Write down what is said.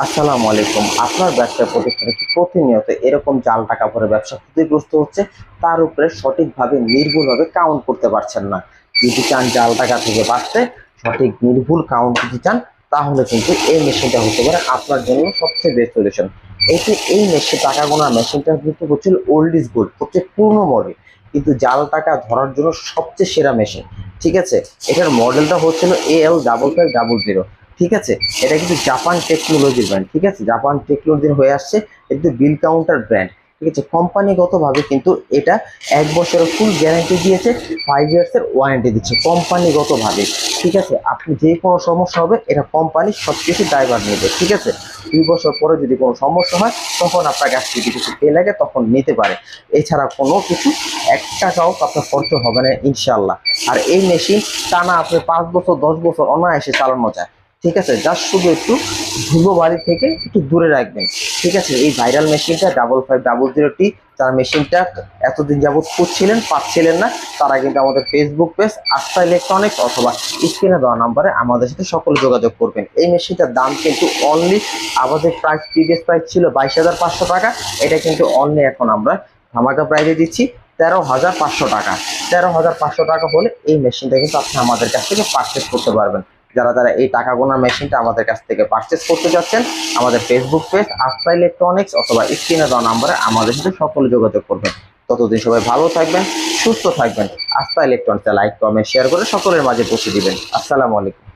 আসসালামু আলাইকুম। আপনার ব্যবসা প্রতিষ্ঠানে কি প্রতিনিয়ত এরকম জাল টাকা ভরে ব্যবসা ক্ষতিগ্রস্ত হচ্ছে, তার উপরে সঠিকভাবে নির্ভুলভাবে কাউন্ট করতে পারছেন না? যদি চান জাল টাকা থেকে বাঁচতে, সঠিক নির্ভুল কাউন্ট যদি চান, তাহলে কিন্তু এই মেশিনটা হতে পারে আপনার জন্য সবচেয়ে বেস্ট সলিউশন। এই মেশিন টাকা গোনার মেশিনটা কিন্তু হচ্ছে ওল্ড ইজ গোল্ড, সবচেয়ে পুরনো মডেল, কিন্তু জাল টাকা ধরার জন্য সবচেয়ে সেরা মেশিন। ঠিক আছে, এটার মডেলটা হচ্ছিল AL5500। ঠিক আছে, এটা কিন্তু জাপান টেকনোলজির ব্র্যান্ড। ঠিক আছে, জাপান টেকনোলজির হয়ে আসছে, কিন্তু বিল কাউন্টার ব্র্যান্ড। ঠিক আছে, কোম্পানিগতভাবে কিন্তু এটা 1 বছরের ফুল গ্যারান্টি দিয়েছে, 5 ইয়ার্স এর ওয়ারেন্টি দিচ্ছে কোম্পানিগতভাবে। ঠিক আছে, আপনি যে কোনো সমস্যা হবে এটা কোম্পানি সবকিছু ড্রাইভার নেবে। ঠিক আছে, 2 বছর পরে যদি কোনো সমস্যা হয় তখন আপনার কাছ থেকে কিছু পে লাগে তখন নিতে পারে। এছাড়া কোনো কিছু 1 টাকাও আপনার খরচ হবে না ইনশাল্লাহ। আর এই মেশিন টানা আপনি 5 বছর 10 বছর অনায়াসে চালানো যায়। ঠিক আছে, জাস্ট শুধু একটু ধুলো বাড়ি থেকে একটু দূরে রাখবেন। ঠিক আছে, এই ভাইরাল মেশিনটা 5500T, যারা মেশিনটা এতদিন যাবৎ খুঁজছিলেন পাচ্ছিলেন না, তারা কিন্তু আমাদের ফেসবুক পেজ আস্থা ইলেকট্রনিক্স অথবা স্ক্রিনে দেওয়া নাম্বারে আমাদের সাথে সকলে যোগাযোগ করবেন। এই মেশিনটার দাম কিন্তু অনলি, আমাদের প্রাইস প্রিভিয়াস প্রাইস ছিল 22,500 টাকা, এটা কিন্তু অনলি এখন আমরা ধামাকা প্রাইজে দিচ্ছি 13,500 টাকা। 13,500 টাকা হলে এই মেশিনটা কিন্তু আপনি আমাদের কাছ থেকে পারচেস করতে পারবেন। যারা যারা এই টাকা গোনার মেশিনটা আমাদের কাছ থেকে পারচেস করতে যাচ্ছেন, আমাদের ফেসবুক পেজ আস্থা ইলেকট্রনিক্স অথবা স্ক্রিনে দেওয়া নাম্বারে আমাদের সাথে সকলে যোগাযোগ করবেন। ততদিন সবাই ভালো থাকবেন, সুস্থ থাকবেন। আস্থা ইলেকট্রনিক্সে লাইক কমেন্ট শেয়ার করে সকলের মাঝে পৌঁছে দিবেন। আসসালামু আলাইকুম।